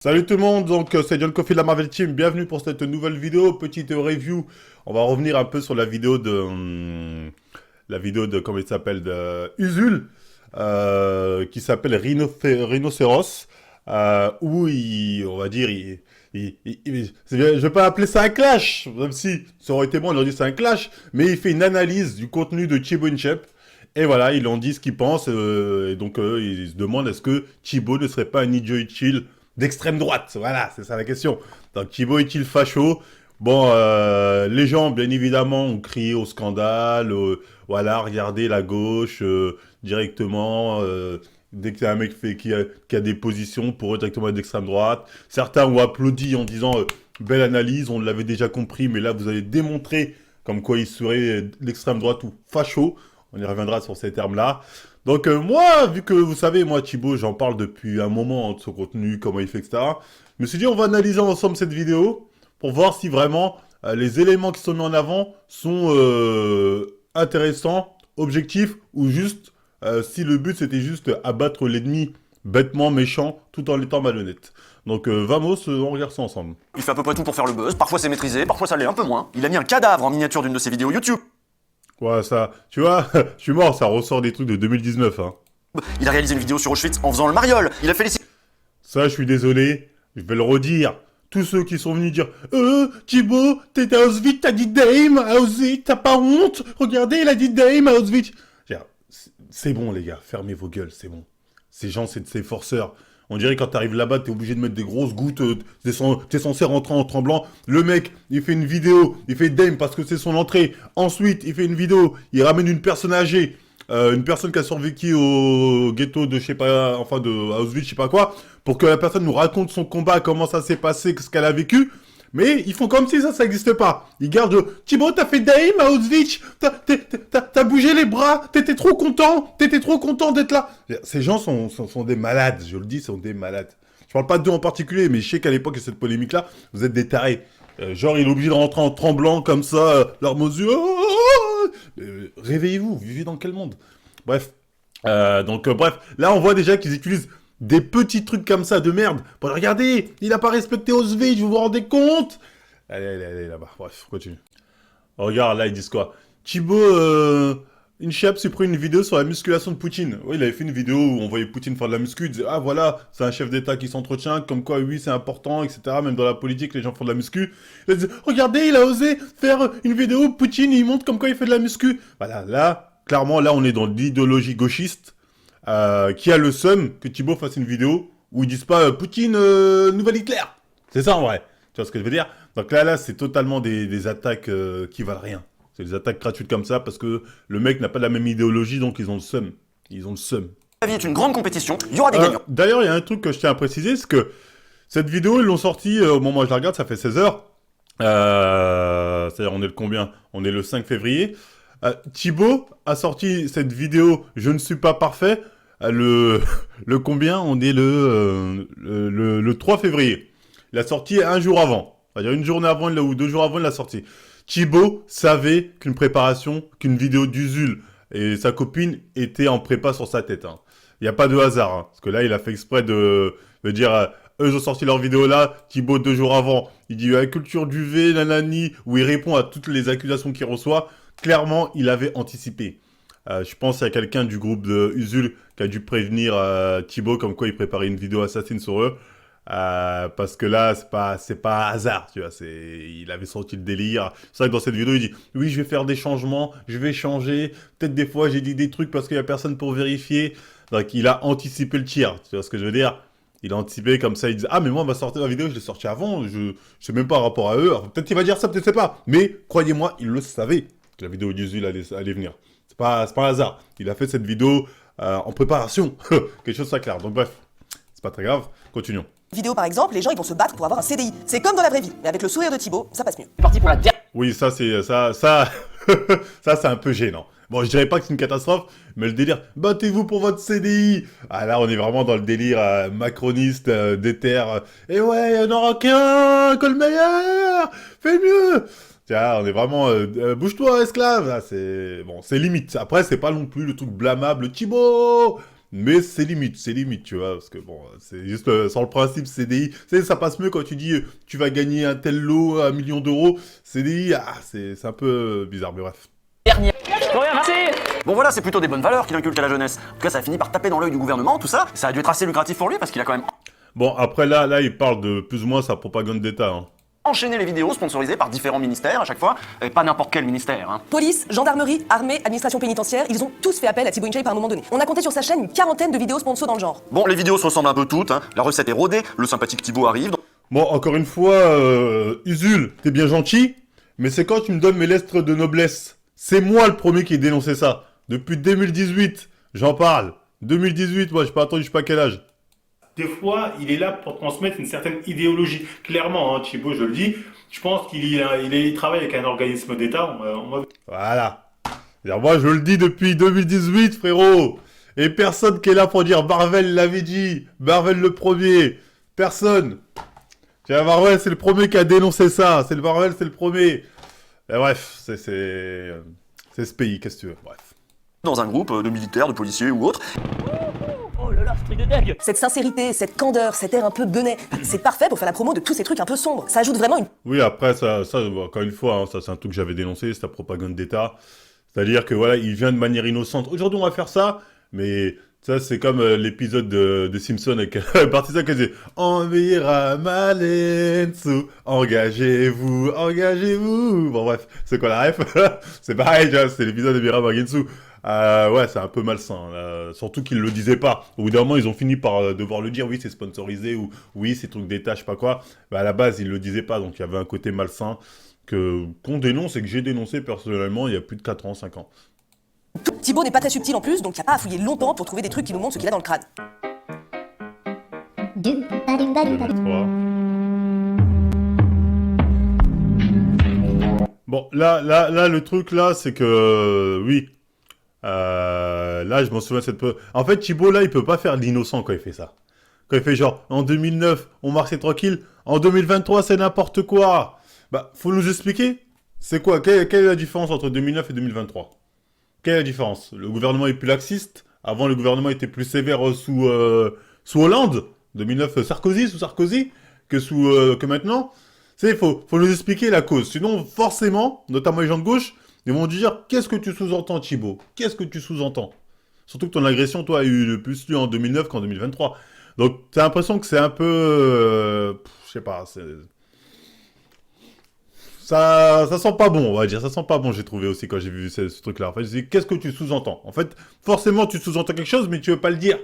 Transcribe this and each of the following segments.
Salut tout le monde, donc c'est John Coffey de la Marvel Team, bienvenue pour cette nouvelle vidéo, petite review. On va revenir un peu sur la vidéo de comment il s'appelle, de Usul, qui s'appelle Rhinocéros, où on va dire, je vais pas appeler ça un clash, même si ça aurait été bon, on aurait dit c'est un clash, mais il fait une analyse du contenu de Thibaut Inchep. Et voilà, ils ont dit ce qu'ils pensent, et donc ils se demandent est-ce que Thibaut ne serait pas un idiot utile d'extrême droite. Voilà, c'est ça la question. Donc Thibaut est-il facho? Bon, les gens, bien évidemment, ont crié au scandale. Voilà, regardez la gauche directement. Dès qu'il y a un mec qui a des positions pour eux directement être d'extrême droite. Certains ont applaudi en disant belle analyse, on l'avait déjà compris, mais là vous avez démontré comme quoi il serait l'extrême droite ou facho. On y reviendra sur ces termes-là. Donc moi, vu que vous savez, moi Thibaut, j'en parle depuis un moment de son contenu, comment il fait, etc. Je me suis dit, on va analyser ensemble cette vidéo pour voir si vraiment les éléments qui sont mis en avant sont intéressants, objectifs, ou juste si le but c'était juste abattre l'ennemi bêtement méchant tout en étant malhonnête. Donc vamos, on regarde ça ensemble. Il fait à peu près tout pour faire le buzz, parfois c'est maîtrisé, parfois ça l'est un peu moins. Il a mis un cadavre en miniature d'une de ses vidéos YouTube. Ouais, ça, tu vois, je suis mort, ça ressort des trucs de 2019, hein. Il a réalisé une vidéo sur Auschwitz en faisant le mariole. Il a fait les... Ça, je suis désolé, je vais le redire. Tous ceux qui sont venus dire Thibaut, t'étais à Auschwitz, t'as dit Dame à Auschwitz, t'as pas honte? Regardez, il a dit Dame à Auschwitz. C'est bon, les gars, fermez vos gueules, c'est bon. Ces gens, c'est ces forceurs. On dirait quand t'arrives là-bas, t'es obligé de mettre des grosses gouttes, t'es censé rentrer en tremblant. Le mec, il fait une vidéo, il fait Dame parce que c'est son entrée. Ensuite, il fait une vidéo, il ramène une personne âgée. Une personne qui a survécu au ghetto de je sais pas, enfin de Auschwitz, je sais pas quoi, pour que la personne nous raconte son combat, comment ça s'est passé, ce qu'elle a vécu. Mais ils font comme si ça n'existait pas. Ils gardent Thibaut, t'as fait Daim à Auschwitz, t'as bougé les bras, t'étais trop content d'être là. Ces gens sont des malades, je le dis, sont des malades. Je parle pas d'eux en particulier, mais je sais qu'à l'époque de cette polémique-là, vous êtes des tarés. Genre, il est obligé de rentrer en tremblant comme ça, larmes aux yeux. Réveillez-vous, vous vivez dans quel monde? Bref. Bref, là on voit déjà qu'ils utilisent des petits trucs comme ça de merde. Bon, regardez, il a pas respecté Auschwitz, vous vous rendez compte? Allez, là-bas. Bref, continue. Regarde, là ils disent quoi? Thibaut Inchep supprime une vidéo sur la musculation de Poutine. Oui, il avait fait une vidéo où on voyait Poutine faire de la muscu. Il disait, ah voilà, c'est un chef d'État qui s'entretient, comme quoi, oui, c'est important, etc. Même dans la politique, les gens font de la muscu. Il disait, regardez, il a osé faire une vidéo où Poutine, il montre comme quoi il fait de la muscu. Voilà, là, clairement, là, on est dans l'idéologie gauchiste, qui a le seum que Thibaut fasse une vidéo où ils disent pas, Poutine, nouvel Hitler. C'est ça, en vrai. Tu vois ce que je veux dire? Donc là, c'est totalement des attaques qui valent rien. C'est des attaques gratuites comme ça parce que le mec n'a pas la même idéologie, donc ils ont le seum. Ils ont le seum. La vie est une grande compétition, il y aura des gagnants. D'ailleurs, il y a un truc que je tiens à préciser, c'est que cette vidéo, ils l'ont sortie au moment où je la regarde, ça fait 16 heures. C'est-à-dire, on est le combien? On est le 5 février. Thibaut a sorti cette vidéo « Je ne suis pas parfait ». Le combien? On est le 3 février. Il a sorti un jour avant. C'est-à-dire une journée avant ou 2 jours avant, il l'a sorti. Thibaut savait qu'une vidéo d'Usul et sa copine était en prépa sur sa tête. Hein. Il n'y a pas de hasard. Hein, parce que là, il a fait exprès de dire eux ils ont sorti leur vidéo là, Thibaut 2 jours avant. Il dit la culture du V, nanani, où il répond à toutes les accusations qu'il reçoit. Clairement, il avait anticipé. Je pense qu'il y a quelqu'un du groupe de Usul qui a dû prévenir Thibaut comme quoi il préparait une vidéo assassine sur eux. Parce que là, c'est pas hasard, tu vois, il avait sorti le délire. C'est vrai que dans cette vidéo, il dit, oui, je vais faire des changements, je vais changer, peut-être des fois, j'ai dit des trucs parce qu'il y a personne pour vérifier. Donc, il a anticipé le tir, tu vois ce que je veux dire? Il a anticipé comme ça, il dit, ah, mais moi, on va sortir la vidéo, je l'ai sortie avant, je sais même pas un rapport à eux. Alors, peut-être qu'il va dire ça, peut-être pas. Mais, croyez-moi, il le savait que la vidéo d'Usul allait venir. C'est pas un hasard. Il a fait cette vidéo en préparation. Quelque chose de très clair. Donc, bref, c'est pas très grave. Continuons. Vidéo par exemple, les gens ils vont se battre pour avoir un CDI. C'est comme dans la vraie vie, mais avec le sourire de Thibaut, ça passe mieux. C'est parti pour la dernière. Oui, ça c'est ça c'est un peu gênant. Bon, je dirais pas que c'est une catastrophe, mais le délire battez-vous pour votre CDI. Ah là, on est vraiment dans le délire macroniste déter. Et ouais, il n'y en aura qu'un, que le meilleur. Fais mieux. Tiens, on est vraiment bouge-toi esclave. Là, c'est bon, c'est limite. Après, c'est pas non plus le truc blâmable Thibaut. mais c'est limite, tu vois, parce que bon, c'est juste sans le principe CDI, tu sais, ça passe mieux quand tu dis tu vas gagner un tel lot, 1 million d'euros, CDI, c'est un peu bizarre, mais bref. Bon voilà, c'est plutôt des bonnes valeurs qu'il inculque à la jeunesse. En tout cas, ça a fini par taper dans l'œil du gouvernement, tout ça. Ça a dû être assez lucratif pour lui parce qu'il a quand même Bon, après là, il parle de plus ou moins sa propagande d'État, hein. enchaîné les vidéos sponsorisées par différents ministères à chaque fois, et pas n'importe quel ministère, hein. Police, gendarmerie, armée, administration pénitentiaire, ils ont tous fait appel à Thibaut InShape à un moment donné. On a compté sur sa chaîne une quarantaine de vidéos sponsor dans le genre. Bon, les vidéos se ressemblent un peu toutes, hein. La recette est rodée, le sympathique Thibaut arrive. Bon, encore une fois, Usul, t'es bien gentil, mais c'est quand tu me donnes mes lettres de noblesse. C'est moi le premier qui ai dénoncé ça. Depuis 2018, j'en parle. 2018, moi, je pas attendu, je sais pas quel âge. Des fois, il est là pour transmettre une certaine idéologie. Clairement, hein, Thibaut, je le dis, je pense qu'il travaille avec un organisme d'État. Voilà. C'est-à-dire, moi, je le dis depuis 2018, frérot. Et personne qui est là pour dire Marvel l'avait dit, Marvel le premier. Personne. Tiens, Marvel, c'est le premier qui a dénoncé ça. C'est le Marvel, c'est le premier. Et bref, c'est ce pays, qu'est-ce que tu veux. Bref. Dans un groupe de militaires, de policiers ou autres. Oh là là, ce truc de dingue. Cette sincérité, cette candeur, cet air un peu benet, c'est parfait pour faire la promo de tous ces trucs un peu sombres. Ça ajoute vraiment une... Oui, après, ça encore une fois, hein, ça c'est un truc que j'avais dénoncé, c'est la propagande d'État. C'est-à-dire que voilà, il vient de manière innocente. Aujourd'hui, on va faire ça, mais ça, c'est comme l'épisode de Simpson avec Partisan qui disait Envira Malensu, engagez-vous, engagez-vous. Bon, bref, c'est quoi la ref? C'est pareil, tu vois, c'est l'épisode de Mira Magensu. Ouais, c'est un peu malsain, surtout qu'ils le disaient pas. Au bout d'un moment, ils ont fini par devoir le dire, oui, c'est sponsorisé, ou oui, c'est truc d'État, je sais pas quoi. Bah, à la base, ils le disaient pas, donc il y avait un côté malsain qu'on dénonce et que j'ai dénoncé personnellement il y a plus de 4 ans, 5 ans. Thibaut n'est pas très subtil en plus, donc y a pas à fouiller longtemps pour trouver des trucs qui nous montrent ce qu'il a dans le crâne. 2003. Bon, là, le truc, là, c'est que, oui, là, je m'en souviens de cette... En fait, Thibaut, là, il peut pas faire l'innocent quand il fait ça. Quand il fait genre, en 2009, on marchait tranquille, en 2023, c'est n'importe quoi. Bah, faut nous expliquer. C'est quoi? Quelle est la différence entre 2009 et 2023? Quelle est la différence? Le gouvernement est plus laxiste. Avant, le gouvernement était plus sévère sous Hollande. 2009, Sarkozy, sous Sarkozy, que maintenant. Il faut nous expliquer la cause. Sinon, forcément, notamment les gens de gauche, ils vont dire, qu'est-ce que tu sous-entends, Thibaut? Qu'est-ce que tu sous-entends? Surtout que ton agression, toi, a eu le plus lieu en 2009 qu'en 2023. Donc, t'as l'impression que c'est un peu... je sais pas, ça sent pas bon, on va dire. Ça sent pas bon, j'ai trouvé aussi quand j'ai vu ce truc-là. En fait, je dis, qu'est-ce que tu sous-entends? En fait, forcément, tu sous-entends quelque chose, mais tu veux pas le dire.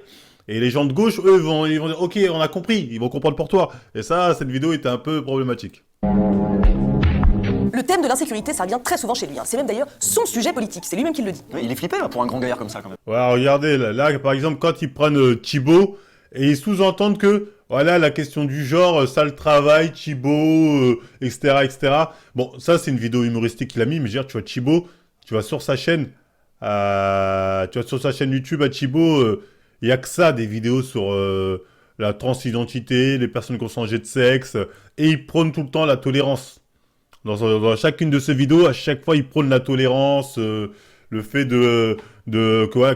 Et les gens de gauche, eux, ils vont dire, ok, on a compris, ils vont comprendre pour toi. Et ça, cette vidéo était un peu problématique. Le thème de l'insécurité, ça revient très souvent chez lui. Hein. C'est même d'ailleurs son sujet politique, c'est lui-même qui le dit. Oui, il est flippé là pour un grand gaillard comme ça quand même. Voilà, regardez, là, par exemple, quand ils prennent Thibaut, et ils sous-entendent que, voilà, la question du genre, sale travail, Thibaut, etc., etc. Bon, ça, c'est une vidéo humoristique qu'il a mis, mais je veux dire, tu vois, Thibaut, tu vas sur sa chaîne YouTube à Thibaut, il y a que ça, des vidéos sur la transidentité, les personnes qui ont changé de sexe, et il prône tout le temps la tolérance. Dans chacune de ses vidéos, à chaque fois, il prône la tolérance, le fait que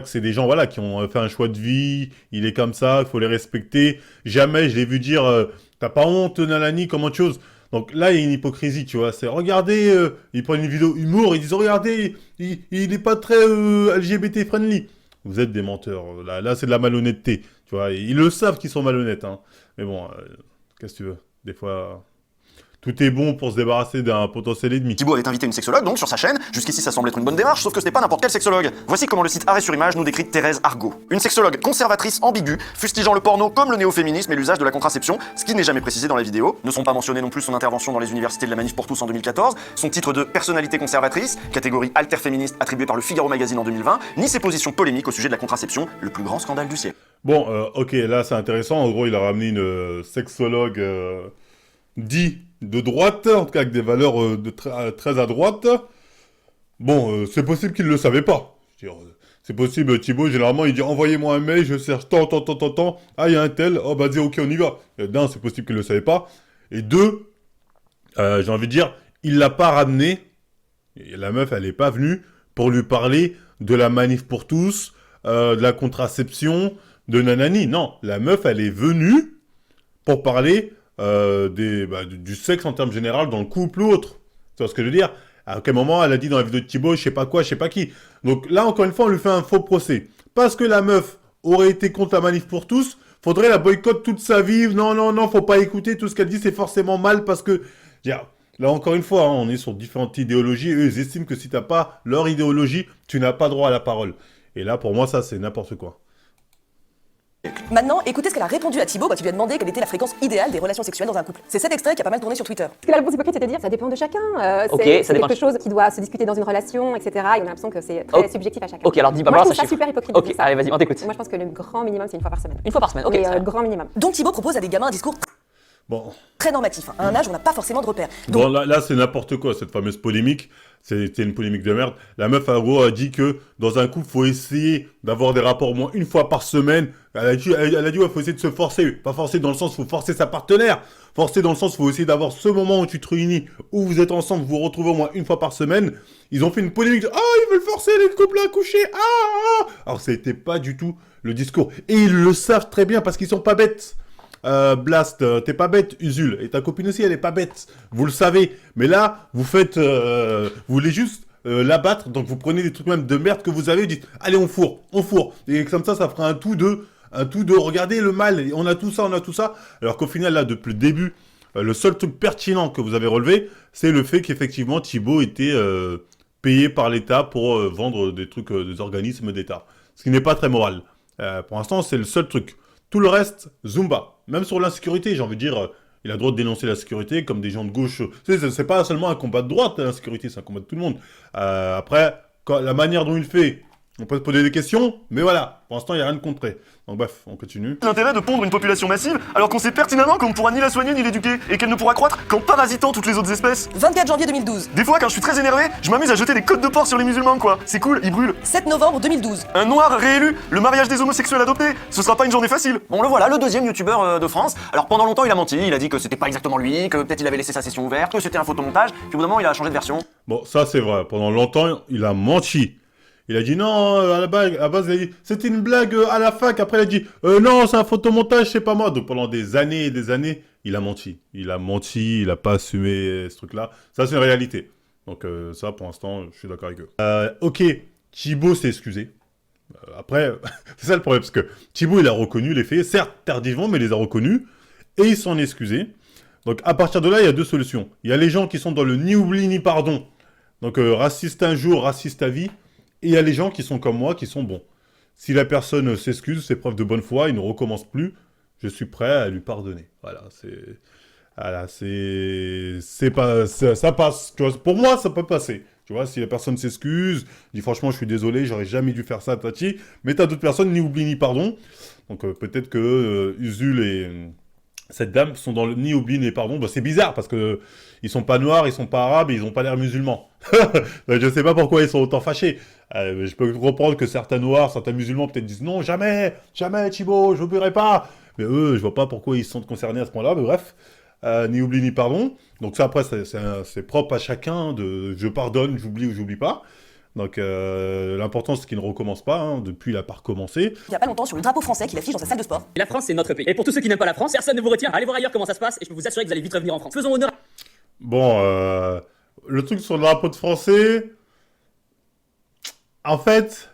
c'est des gens voilà, qui ont fait un choix de vie, il est comme ça, il faut les respecter. Jamais je l'ai vu dire t'as pas honte, nanani, comment tu oses. Donc là, il y a une hypocrisie, tu vois. C'est regardez, ils prennent une vidéo humour, ils disent regardez, il est pas très LGBT friendly. Vous êtes des menteurs. Là c'est de la malhonnêteté, tu vois. Ils le savent qu'ils sont malhonnêtes, hein. Mais bon, qu'est-ce que tu veux? Des fois. Tout est bon pour se débarrasser d'un potentiel ennemi. Thibaut avait invité une sexologue donc sur sa chaîne. Jusqu'ici ça semble être une bonne démarche, sauf que ce n'est pas n'importe quel sexologue. Voici comment le site Arrêt sur Image nous décrit Thérèse Argot. Une sexologue conservatrice ambiguë, fustigeant le porno comme le néo-féminisme et l'usage de la contraception, ce qui n'est jamais précisé dans la vidéo. Ne sont pas mentionnés non plus son intervention dans les universités de la Manif pour tous en 2014, son titre de personnalité conservatrice, catégorie alter-féministe attribuée par le Figaro Magazine en 2020, ni ses positions polémiques au sujet de la contraception, le plus grand scandale du siècle. Bon, ok, là c'est intéressant. En gros, il a ramené une sexologue dit de droite, en tout cas avec des valeurs très à droite. Bon, c'est possible qu'il ne le savait pas. C'est possible, Thibaut, généralement, il dit envoyez-moi un mail, je cherche tant. Ah, il y a un tel, oh bah dis ok, on y va. D'un, c'est possible qu'il ne le savait pas. Et deux, j'ai envie de dire, il l'a pas ramené. Et la meuf, elle n'est pas venue pour lui parler de la manif pour tous, de la contraception, de nanani. Non, la meuf, elle est venue pour parler du sexe en termes généraux dans le couple ou autre. Tu vois ce que je veux dire? À quel moment elle a dit dans la vidéo de Thibaut, je sais pas quoi, je sais pas qui. Donc là, encore une fois, on lui fait un faux procès. Parce que la meuf aurait été contre la manif pour tous, faudrait la boycotter toute sa vie. Non, non, non, faut pas écouter. Tout ce qu'elle dit, c'est forcément mal parce que... Là, encore une fois, hein, on est sur différentes idéologies. Eux, ils estiment que si t'as pas leur idéologie, tu n'as pas droit à la parole. Et là, pour moi, ça, c'est n'importe quoi. Maintenant, écoutez ce qu'elle a répondu à Thibaut quand il lui a demandé quelle était la fréquence idéale des relations sexuelles dans un couple. C'est cet extrait qui a pas mal tourné sur Twitter. Parce que la réponse hypocrite, c'est de dire ça dépend de chacun. Ok, C'est ça dépend. quelque chose qui doit se discuter dans une relation, etc. Et on a l'impression que c'est très subjectif à chacun. Ok, alors dis-moi Moi, je ça trouve ça chiffre. super hypocrite de Ok, dire ça. allez, vas-y, on t'écoute. Moi, je pense que le grand minimum, c'est une fois par semaine. Une fois par semaine, ok. Mais très bien. grand minimum. Donc Thibaut propose à des gamins un discours Bon, très normatif, hein, à un âge où on n'a pas forcément de repères. Donc, bon là c'est n'importe quoi, cette fameuse polémique. C'était une polémique de merde. La meuf, en gros, a dit que dans un couple, faut essayer d'avoir des rapports au moins une fois par semaine. Elle a dit, ouais, faut essayer de se forcer. Pas forcer dans le sens, faut forcer sa partenaire. Forcer dans le sens, faut essayer d'avoir ce moment où tu te réunis, où vous êtes ensemble, vous vous retrouvez au moins une fois par semaine. Ils ont fait une polémique de, ils veulent forcer les couples à coucher. Alors, c'était pas du tout le discours. Et ils le savent très bien parce qu'ils sont pas bêtes. Blast, t'es pas bête, Usul. Et ta copine aussi, elle est pas bête. Vous le savez. Mais là, vous faites... vous voulez juste l'abattre. Donc vous prenez des trucs même de merde que vous avez. Vous dites, allez, on fourre, on fourre. Et comme ça fera un tout de... Regardez le mal. On a tout ça, on a tout ça. Alors qu'au final, là, depuis le début, le seul truc pertinent que vous avez relevé, c'est le fait qu'effectivement, Thibaut était payé par l'État pour vendre des trucs, des organismes d'État. Ce qui n'est pas très moral. Pour l'instant, c'est le seul truc. Tout le reste, Zumba. Même sur l'insécurité, j'ai envie de dire, il a le droit de dénoncer la sécurité comme des gens de gauche. C'est pas seulement un combat de droite, l'insécurité, c'est un combat de tout le monde. Après, la manière dont il fait, on peut se poser des questions, mais voilà, pour l'instant, il n'y a rien de concret. Donc bref, on continue. L'intérêt de pondre une population massive alors qu'on sait pertinemment qu'on ne pourra ni la soigner ni l'éduquer et qu'elle ne pourra croître qu'en parasitant toutes les autres espèces. 24 janvier 2012, Des fois, quand je suis très énervé, je m'amuse à jeter des côtes de porc sur les musulmans, quoi. C'est cool, ils brûlent. 7 novembre 2012, Un noir réélu, le mariage des homosexuels adoptés, ce sera pas une journée facile. Bon, le voilà, le deuxième youtubeur de France. Alors pendant longtemps, il a menti, il a dit que c'était pas exactement lui, que peut-être il avait laissé sa session ouverte, que c'était un photomontage, puis au bout d'un moment, il a changé de version. Bon, ça c'est vrai, pendant longtemps, il a menti. Il a dit non, à la base, il a dit c'était une blague à la fac. Après, il a dit non, c'est un photomontage, c'est pas moi. Donc pendant des années et des années, il a menti. Il a pas assumé ce truc-là. Ça, c'est une réalité. Donc ça, pour l'instant, je suis d'accord avec eux. Ok, Thibaut s'est excusé. Après, c'est ça le problème, parce que Thibaut, il a reconnu les faits, certes tardivement, mais il les a reconnus, et il s'en est excusé. Donc à partir de là, il y a deux solutions. Il y a les gens qui sont dans le ni oubli ni pardon. Donc raciste un jour, raciste à vie. Et il y a les gens qui sont comme moi, qui sont bons. Si la personne s'excuse, fait preuve de bonne foi, il ne recommence plus, je suis prêt à lui pardonner. Voilà, ça passe. Tu vois, pour moi, ça peut passer. Tu vois, si la personne s'excuse, dit franchement, je suis désolé, j'aurais jamais dû faire ça, Tati. Mais t'as d'autres personnes, ni oubli ni pardon. Donc peut-être que Usul et cette dame sont dans le ni oubli ni pardon. Bah, c'est bizarre parce que ils sont pas noirs, ils sont pas arabes et ils ont pas l'air musulmans. Je sais pas pourquoi ils sont autant fâchés. Je peux comprendre que certains noirs, certains musulmans peut-être disent non, jamais, jamais Thibaut, je n'oublierai pas. Mais eux, je vois pas pourquoi ils se sentent concernés à ce point-là. Mais bref, ni oubli ni pardon. Donc ça après, c'est propre à chacun de je pardonne, j'oublie ou j'oublie pas. Donc l'important c'est qu'il ne recommence pas, hein, depuis il n'a pas recommencé. il y a pas longtemps, sur le drapeau français qu'il affiche dans sa salle de sport. La France, c'est notre pays. Et pour tous ceux qui n'aiment pas la France, personne ne vous retient. Allez voir ailleurs comment ça se passe et je peux vous assurer que vous allez vite revenir en France. Faisons honneur. Bon, le truc sur le drapeau de français, en fait,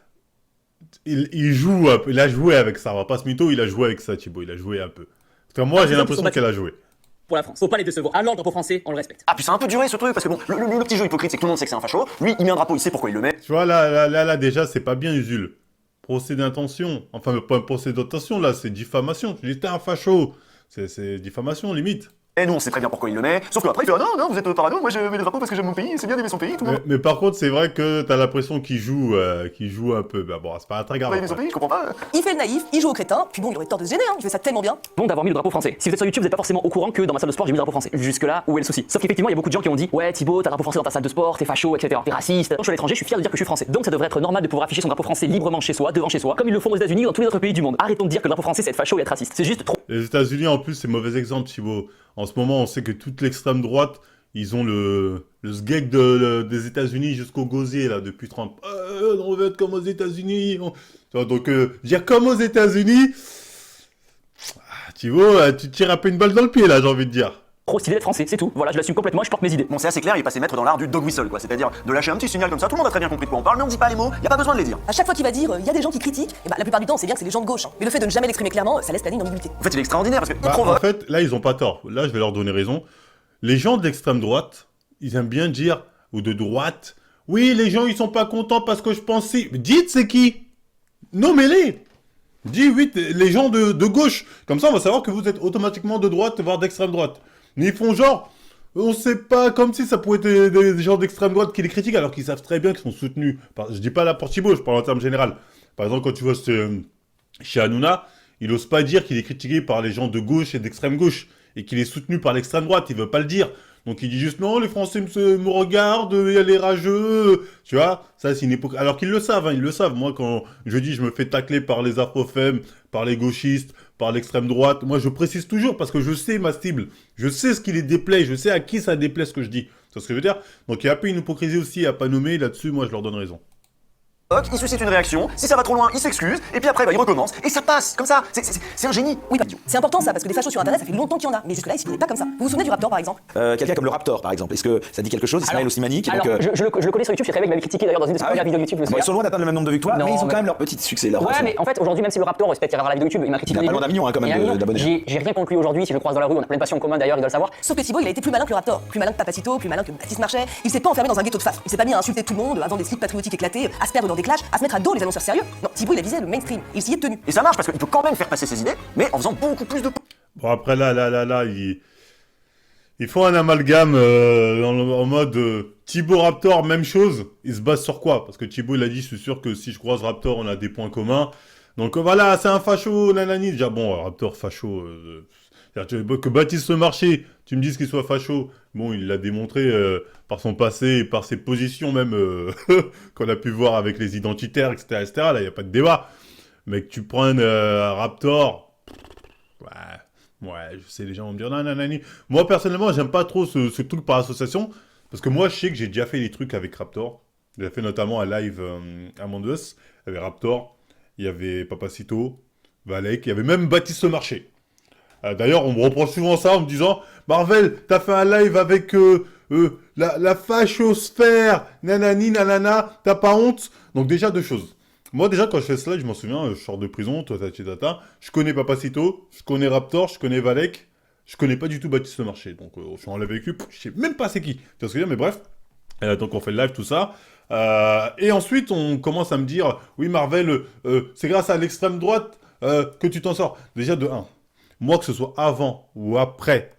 il joue un peu, il a joué avec ça, on va pas se mytho, il a joué avec ça, Thibaut, il a joué un peu. Parce que moi, j'ai l'impression qu'elle a joué. Pour la France. Faut pas les décevoir. Alors, le drapeau français, on le respecte. Ah, puis c'est un peu duré ce truc, parce que bon, le petit jeu hypocrite, c'est que tout le monde sait que c'est un facho. Lui, il met un drapeau, il sait pourquoi il le met. Tu vois, là, déjà, c'est pas bien, Usul. Procès d'intention. Enfin, pas un procès d'intention, là, c'est diffamation. Tu dis, t'es un facho. C'est diffamation, limite. Et nous, on sait très bien pourquoi il le met. Sauf qu'après, il fait ah non, vous êtes parano, moi je mets le drapeau parce que j'aime mon pays, c'est bien d'aimer son pays, tout le monde. Mais par contre, c'est vrai que t'as l'impression qu'il joue un peu. Bah bon, c'est pas très grave. Pas aimer son pays, je comprends pas. Il fait le naïf, il joue au crétin, puis bon, il aurait tort de se gêner, hein, il fait ça tellement bien. Bon d'avoir mis le drapeau français. Si vous êtes sur YouTube, vous n'êtes pas forcément au courant que dans ma salle de sport, j'ai mis le drapeau français. Jusque là, où est le souci? Sauf qu'effectivement, il y a beaucoup de gens qui ont dit ouais, Thibaut, t'as le drapeau français dans ta salle de sport, t'es facho, etc. T'es raciste. Quand je suis à l'étranger, je suis fier de dire que je suis français. Donc ça devrait être normal de pouvoir afficher son drapeau français librement chez soi, devant chez soi, comme ils le font aux États-Unis ou dans tous les autres pays du monde. Arrêtons de dire que le drapeau français c'est être facho et être raciste. C'est juste trop. Les États-Unis, en plus, c'est mauvais exemple, Thibaut. En ce moment, on sait que toute l'extrême droite, ils ont le sgeg des États-Unis jusqu'au gosier, là, depuis Trump. On veut être comme aux États-Unis. Tu vois, donc, dire comme aux États-Unis, Thibaut, tu tires un peu une balle dans le pied, là, j'ai envie de dire. Trop stylé d'être français, c'est tout. Voilà, je l'assume complètement, je porte mes idées. Bon, c'est assez clair, il est passé maître dans l'art du dog whistle, quoi. C'est-à-dire de lâcher un petit signal comme ça, tout le monde a très bien compris de quoi on parle, mais on dit pas les mots, y a pas besoin de les dire. À chaque fois qu'il va dire, il y a des gens qui critiquent, et bah, la plupart du temps, on sait bien que c'est les gens de gauche. Hein. Mais le fait de ne jamais l'exprimer clairement, ça laisse planer une ambiguïté. En fait, il est extraordinaire parce qu'il En provoque. fait, là, ils ont pas tort. Là, je vais leur donner raison. Les gens d'extrême droite, ils aiment bien dire, ou de droite, oui, les gens, ils sont pas contents parce que je pense si. Dites, c'est qui? Nommez-les. Dis, oui, les gens de gauche. Comme ça, on va savoir que vous êtes automatiquement de droite, voire d'extrême droite. Mais ils font genre, on sait pas, comme si ça pouvait être des gens d'extrême droite qui les critiquent, alors qu'ils savent très bien qu'ils sont soutenus. Je dis pas là pour Thibaut, je parle en termes général. Par exemple, quand tu vois chez Hanouna, il ose pas dire qu'il est critiqué par les gens de gauche et d'extrême gauche, et qu'il est soutenu par l'extrême droite, il veut pas le dire. Donc il dit juste, non, les Français me regardent, il y a les rageux, tu vois, ça c'est une époque... Alors qu'ils le savent, hein, ils le savent. Moi, quand je dis, je me fais tacler par les afrofemmes, par les gauchistes, par l'extrême droite, moi je précise toujours, parce que je sais ma cible, je sais ce qui les déplaît, je sais à qui ça déplaît ce que je dis. C'est ce que je veux dire. Donc il y a un peu une hypocrisie aussi à pas nommer, là-dessus, moi je leur donne raison. Il suscite une réaction, si ça va trop loin, il s'excuse, et puis après, bah, il recommence, et ça passe, comme ça. C'est un génie. Oui, bah, c'est important ça, parce que des fachos sur internet, ça fait longtemps qu'il y en a. Mais jusque-là, ils s'exprimaient pas comme ça. Vous vous souvenez du Raptor par exemple? Quelqu'un comme le Raptor, par exemple. Est-ce que ça dit quelque chose, Ismaël Oslimani Alors, je le connais sur YouTube, je suis très bien, il m'avait critiqué d'ailleurs dans une de ses premières vidéos YouTube. Bon, ils sont loin d'atteindre le même nombre de victoires, Non, mais ils ont mais- quand même leur petit succès. Leur Ouais, mais en fait, aujourd'hui, même si le Raptor respecte la vidéo YouTube, il m'a critiqué. Il a pas loin d'un million, hein, quand même, Il y a un million. d'abonnés. J'ai rien contre lui aujourd'hui, si je le croise dans la rue, on a plein de passions en commun d'ailleurs, il doit le savoir. Sauf que Thibaut, il a été plus malin que le Raptor, plus malin que Papacito, plus malin que Baptiste Marchais. Il s'est pas enfermé dans un ghetto de face. Il s'est pas mis à insulter tout le monde, à vendre des slips patriotiques éclatés, à se perdre dans des clashs, à se mettre à dos les annonceurs sérieux. Non, Thibaut, il a visé le mainstream. Il s'y est tenu. Et ça marche parce qu'il peut quand même faire passer ses idées, mais en faisant beaucoup plus de... Bon, après, là, ils font un amalgame en mode Thibaut Raptor, même chose. Ils se basent sur quoi? Parce que Thibaut, il a dit, je suis sûr que si je croise Raptor, on a des points communs. Donc voilà, c'est un facho, nanani. Déjà, bon, Raptor, facho. Que Baptiste Marché, tu me dises qu'il soit facho. Bon, il l'a démontré par son passé et par ses positions même qu'on a pu voir avec les identitaires, etc. etc. Là, il n'y a pas de débat. Mais que tu prennes un Raptor, ouais, je sais, les gens vont me dire nanani. Moi, personnellement, j'aime pas trop ce truc par association. Parce que moi, je sais que j'ai déjà fait des trucs avec Raptor. J'ai fait notamment un live Among Us. Il y avait Raptor, il y avait Papacito, Valek, il y avait même Baptiste Marché. D'ailleurs, on me reproche souvent ça en me disant « Marvel, t'as fait un live avec la fachosphère, nanani, nanana, t'as pas honte ?» Donc déjà, deux choses. Moi, déjà, quand je fais ce live, je m'en souviens, je sors de prison, je connais Papacito, je connais Raptor, je connais Valek, je connais pas du tout Baptiste Marché. Donc, je suis en live avec lui, je sais même pas c'est qui. Tu vois ce que je veux dire? Mais bref, donc on fait le live, tout ça. Et ensuite, on commence à me dire « Oui, Marvel, c'est grâce à l'extrême droite que tu t'en sors. » Déjà, de 1. Moi, que ce soit avant ou après,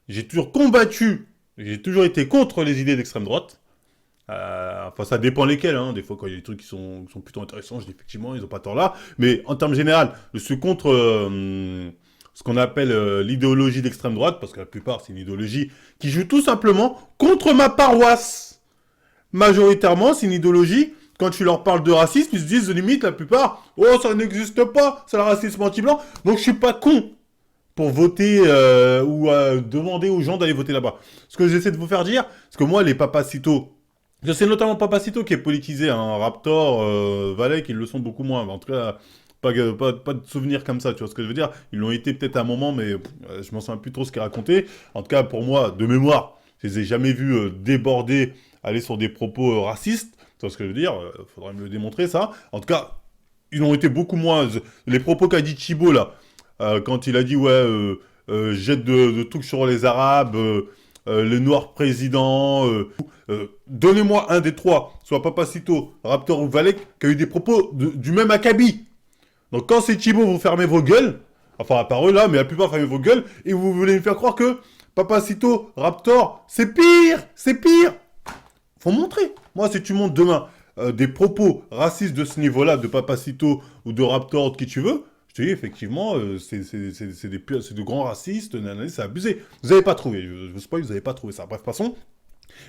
j'ai toujours combattu, j'ai toujours été contre les idées d'extrême droite. Enfin, ça dépend lesquels, hein. Des fois, quand il y a des trucs qui sont plutôt intéressants, je dis effectivement, ils n'ont pas tort là. Mais en termes général, je suis contre ce qu'on appelle l'idéologie d'extrême droite, parce que la plupart, c'est une idéologie qui joue tout simplement contre ma paroisse. Majoritairement, c'est une idéologie, quand tu leur parles de racisme, ils se disent, limite, la plupart, oh, ça n'existe pas, c'est le racisme anti-blanc. Donc, je suis pas con pour voter ou demander aux gens d'aller voter là-bas. Ce que j'essaie de vous faire dire, parce que moi, les Papacito, je sais notamment Papacito qui est politisé, hein, Raptor, Valek, ils le sont beaucoup moins. En tout cas, pas de souvenirs comme ça, tu vois ce que je veux dire. Ils l'ont été peut-être à un moment, mais je m'en souviens plus trop ce qu'il racontait. En tout cas, pour moi, de mémoire, je les ai jamais vus déborder, aller sur des propos racistes. Tu vois ce que je veux dire. Faudrait me le démontrer, ça. En tout cas, ils ont été beaucoup moins... Les propos qu'a dit Thibaut, là, quand il a dit, ouais, jette de trucs sur les Arabes, les Noirs présidents, donnez-moi un des trois, soit Papacito, Raptor ou Valek, qui a eu des propos du même acabit. Donc quand c'est Thibaut, vous fermez vos gueules, enfin à part eux là, mais la plupart fermez vos gueules, et vous voulez me faire croire que Papacito, Raptor, c'est pire, c'est pire. Faut montrer. Moi, si tu montres demain des propos racistes de ce niveau-là, de Papacito ou de Raptor, de qui tu veux, je te dis, effectivement, c'est de grands racistes, c'est abusé. Vous n'avez pas trouvé, je vous spoil, vous n'avez pas trouvé ça. Bref, passons.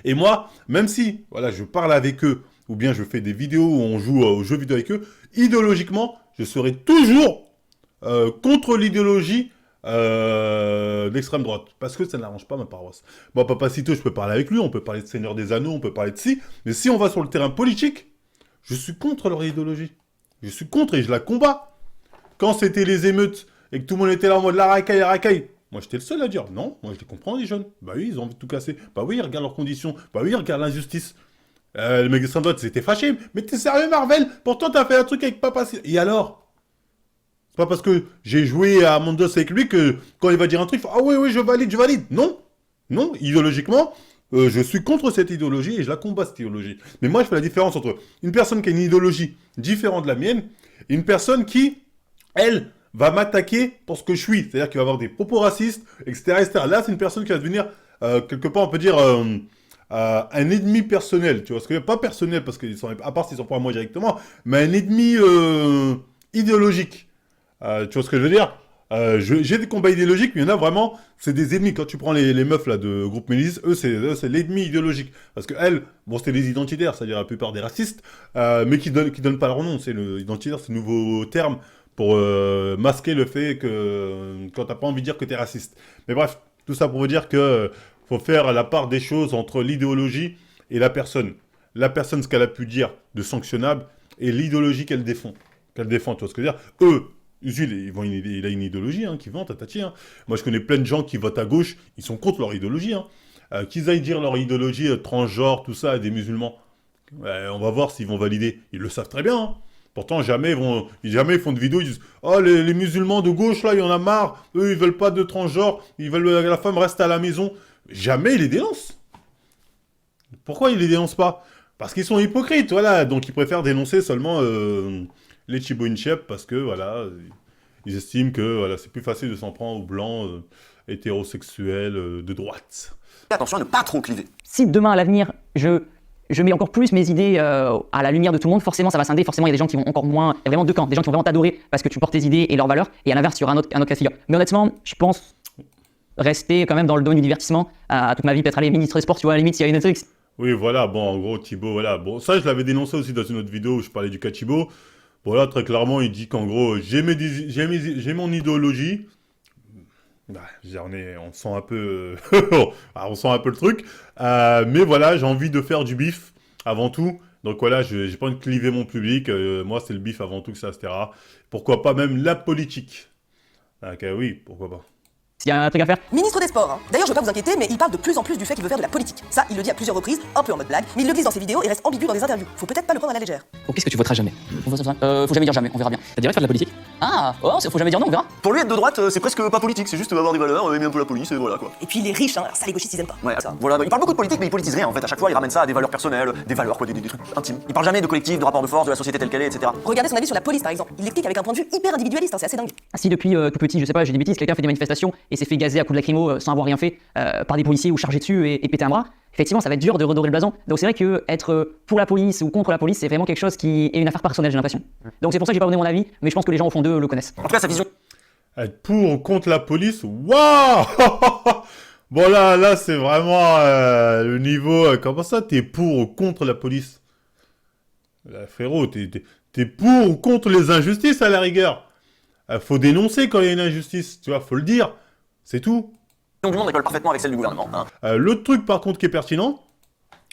Et moi, même si, voilà, je parle avec eux, ou bien je fais des vidéos où on joue aux jeux vidéo avec eux, idéologiquement, je serai toujours contre l'idéologie d'extrême droite. Parce que ça n'arrange pas ma paroisse. Bon, Papacito, je peux parler avec lui, on peut parler de Seigneur des Anneaux, on peut parler de ci. Mais si on va sur le terrain politique, je suis contre leur idéologie. Je suis contre et je la combats. Quand c'était les émeutes et que tout le monde était là en mode la racaille, moi j'étais le seul à dire non, moi je les comprends les jeunes. Bah oui, ils ont envie de tout casser. Bah oui, ils regardent leurs conditions. Bah oui, ils regardent l'injustice. Le mec d'extrême droite, c'était fâché. Mais t'es sérieux, Marvel? Pourtant, t'as fait un truc avec Papacito. Et alors? C'est pas parce que j'ai joué à Mondos avec lui que quand il va dire un truc, il faut, ah oui, je valide. Non, non, idéologiquement, je suis contre cette idéologie et je la combats cette idéologie. Mais moi, je fais la différence entre une personne qui a une idéologie différente de la mienne et une personne qui, elle, va m'attaquer pour ce que je suis. C'est-à-dire qu'il va avoir des propos racistes, etc. Là, c'est une personne qui va devenir, quelque part, on peut dire, un ennemi personnel. Tu vois, ce que pas personnel, parce qu'ils sont, à part s'ils sont pas à moi directement, mais un ennemi idéologique. Tu vois ce que je veux dire? J'ai des combats idéologiques, mais il y en a vraiment, c'est des ennemis. Quand tu prends les meufs là de groupe Mélis, eux c'est l'ennemi idéologique. Parce que elles, bon c'était des identitaires, c'est-à-dire la plupart des racistes, mais qui donnent pas leur nom. C'est l'identitaire, c'est le nouveau terme pour masquer le fait que quand t'as pas envie de dire que t'es raciste. Mais bref, tout ça pour vous dire que faut faire la part des choses entre l'idéologie et la personne. La personne, ce qu'elle a pu dire de sanctionnable, et l'idéologie qu'elle défend. Tu vois ce que je veux dire? Eux, Jules, il a une idéologie qui vend, tatati. Moi, je connais plein de gens qui votent à gauche, ils sont contre leur idéologie. Qu'ils aillent dire leur idéologie transgenre, tout ça, à des musulmans. On va voir s'ils vont valider. Ils le savent très bien. Pourtant, jamais ils font de vidéos, ils disent « Oh, les musulmans de gauche, là, il y en a marre. Eux, ils veulent pas de transgenre. Ils veulent que la femme reste à la maison. » Jamais ils les dénoncent. Pourquoi ils les dénoncent pas? Parce qu'ils sont hypocrites, voilà. Donc, ils préfèrent dénoncer seulement... les Thibaut Inchep parce que voilà, ils estiment que voilà, c'est plus facile de s'en prendre aux blancs hétérosexuels de droite. Attention à ne pas trop cliver. Si demain à l'avenir, je mets encore plus mes idées à la lumière de tout le monde, forcément ça va scinder, forcément il y a des gens qui vont encore moins, il y a vraiment deux camps, des gens qui vont vraiment t'adorer parce que tu portes tes idées et leurs valeurs, et à l'inverse il y aura un autre cas de figure. Mais honnêtement, je pense rester quand même dans le domaine du divertissement toute ma vie, peut-être aller ministre des Sports, tu vois, à la limite s'il y a une Netflix. Oui, voilà, bon, en gros, Thibaut, voilà. Bon, ça, je l'avais dénoncé aussi dans une autre vidéo où je parlais du cas Thibaut. Voilà, très clairement, il dit qu'en gros, j'ai mon idéologie. Bah, on sent un peu, on sent un peu le truc. Mais voilà, j'ai envie de faire du bif avant tout. Donc voilà, j'ai pas envie de cliver mon public. Moi, c'est le bif avant tout, ça, etc. Pourquoi pas même la politique? Oui, pourquoi pas. S'il y a un truc à faire. Ministre des Sports. D'ailleurs, je veux pas vous inquiéter, mais il parle de plus en plus du fait qu'il veut faire de la politique. Ça, il le dit à plusieurs reprises, un peu en mode blague, mais il le glisse dans ses vidéos et reste ambigu dans des interviews. Faut peut-être pas le prendre à la légère. Qu'est-ce que tu voteras jamais? Faut jamais dire jamais, on verra bien. Ça dirait faire de la politique? Ah, oh, faut jamais dire non, on verra. Pour lui, être de droite, c'est presque pas politique, c'est juste avoir des valeurs, aimer un peu la police, et voilà quoi. Et puis il est riche, alors ça les gauchistes ils aiment pas. Ouais, Ça. voilà, il parle beaucoup de politique, mais il politise rien en fait. À chaque fois, il ramène ça à des valeurs personnelles, des valeurs quoi, des trucs intimes. Il parle jamais de collectif, de rapport de force, de la société telle qu'elle est, etc. Regardez son avis sur la police par exemple. Il l'explique avec un point de vue hyper individualiste, c'est assez dingue. Ah, si depuis tout petit, je sais pas, j'ai des bêtises, quelqu'un fait des manifestations et s'est fait gazer à coups de lacrymo sans avoir rien fait par des policiers ou chargé dessus et péter un bras, effectivement ça va être dur de redorer le blason. Donc c'est vrai que être pour la police ou contre la police, c'est vraiment quelque chose qui est une affaire personnelle, j'ai l'impression. Donc c'est pour ça que j'ai pas donné mon avis, mais je pense que les gens au fond d'eux le connaissent. En tout cas, sa vision. Être pour ou contre la police, waouh. Bon là c'est vraiment le niveau. Comment ça, t'es pour ou contre la police? Là, frérot, t'es pour ou contre les injustices à la rigueur. Faut dénoncer quand il y a une injustice, tu vois, faut le dire. C'est tout. Du monde rigole parfaitement avec celle du gouvernement. L'autre truc par contre qui est pertinent,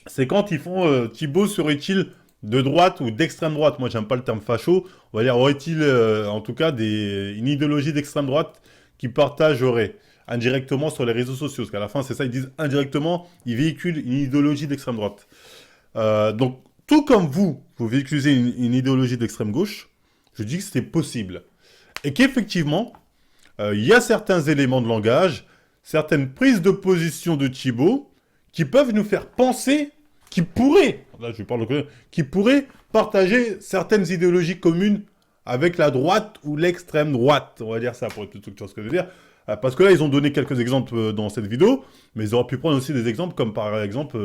c'est quand ils font Thibaut serait-il de droite ou d'extrême droite? Moi j'aime pas le terme facho, on va dire aurait-il en tout cas une idéologie d'extrême droite qui partagerait indirectement sur les réseaux sociaux, parce qu'à la fin c'est ça, ils disent indirectement, ils véhiculent une idéologie d'extrême droite. Donc tout comme vous véhiculez une idéologie d'extrême gauche, je dis que c'est possible. Et qu'effectivement, il y a certains éléments de langage, certaines prises de position de Thibaut qui peuvent nous faire penser qu'il pourrait, là je parle de qui pourrait partager certaines idéologies communes avec la droite ou l'extrême droite, on va dire ça pour être plus structuré ce que je veux dire. Parce que là, ils ont donné quelques exemples dans cette vidéo, mais ils auraient pu prendre aussi des exemples comme par exemple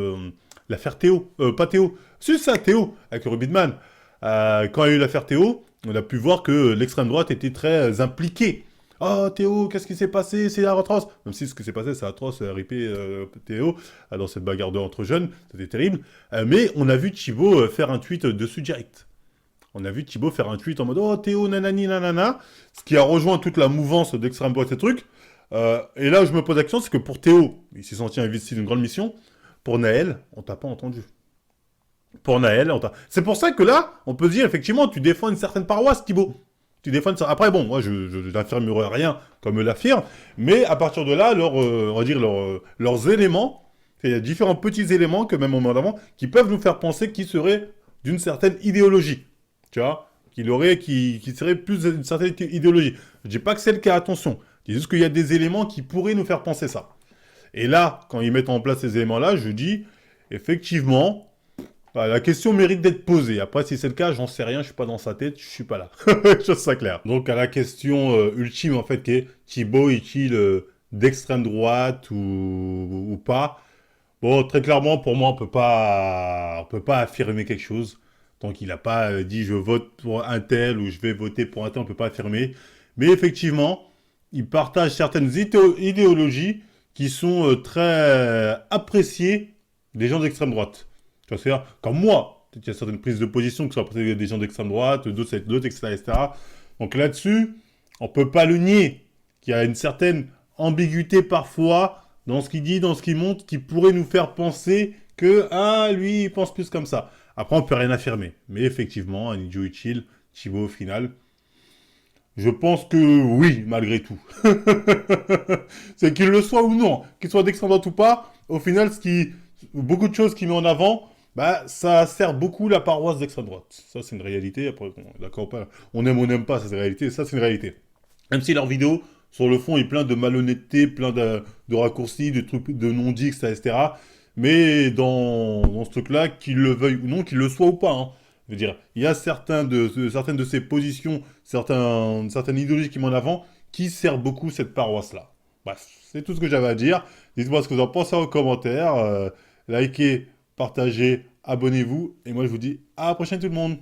l'affaire Théo, pas Théo, c'est ça, Théo, avec Rubidman. Quand il y a eu l'affaire Théo, on a pu voir que l'extrême droite était très impliquée. Oh Théo, qu'est-ce qui s'est passé? C'est atroce. Même si ce qui s'est passé, c'est atroce, RIP Théo, dans cette bagarre entre jeunes, c'était terrible. Mais on a vu Thibaut faire un tweet dessus direct. On a vu Thibaut faire un tweet en mode « Oh Théo, nanani, nanana », ce qui a rejoint toute la mouvance d'extrême droite et trucs. Et là où je me pose la question, c'est que pour Théo, il s'est senti investi d'une grande mission. Pour Naël, on t'a pas entendu. Pour Naël, c'est pour ça que là, on peut se dire, effectivement, tu défends une certaine paroisse, Thibaut. Tu défends une... Après, bon, moi, je n'affirmerai rien comme l'affirme, mais à partir de là, on va dire leurs éléments, il y a différents petits éléments que même au moment d'avant, qui peuvent nous faire penser qu'ils seraient d'une certaine idéologie. Tu vois, qui serait plus d'une certaine idéologie. Je dis pas que c'est le cas, attention. Je dis juste qu'il y a des éléments qui pourraient nous faire penser ça. Et là, quand ils mettent en place ces éléments-là, je dis, effectivement, bah, la question mérite d'être posée. Après, si c'est le cas, j'en sais rien, je suis pas dans sa tête, je suis pas là. Chose ça clair. Donc, à la question ultime, en fait, qui est Thibaut est-il d'extrême droite ou pas? Bon, très clairement, pour moi, on peut pas affirmer quelque chose. Tant qu'il n'a pas dit je vote pour un tel ou je vais voter pour un tel, on ne peut pas affirmer. Mais effectivement, il partage certaines idéologies qui sont très appréciées des gens d'extrême droite. C'est-à-dire, comme moi, il y a certaines prises de position qui sont appréciées des gens d'extrême droite, d'autres, etc., etc. Donc là-dessus, on ne peut pas le nier, qu'il y a une certaine ambiguïté parfois dans ce qu'il dit, dans ce qu'il montre, qui pourrait nous faire penser que, ah, lui, il pense plus comme ça. Après, on ne peut rien affirmer. Mais effectivement, un idiot utile, Thibaut, au final, je pense que oui, malgré tout. C'est qu'il le soit ou non, qu'il soit d'extrême droite ou pas, au final, beaucoup de choses qu'il met en avant, bah, ça sert beaucoup la paroisse d'extrême droite. Ça, c'est une réalité. Après, d'accord, on aime ou on n'aime pas, ça, c'est une réalité. Ça, c'est une réalité. Même si leur vidéo, sur le fond, est plein de malhonnêteté, plein de raccourcis, de trucs, de non-dits, etc. Mais dans ce truc-là, qu'il le veuille ou non, qu'il le soit ou pas, hein. Je veux dire, il y a certaines de ces positions, certaines idéologies qui mettent en avant, qui servent beaucoup cette paroisse-là. Bref, c'est tout ce que j'avais à dire. Dites-moi ce que vous en pensez en commentaire. Likez, partagez, abonnez-vous. Et moi, je vous dis à la prochaine tout le monde.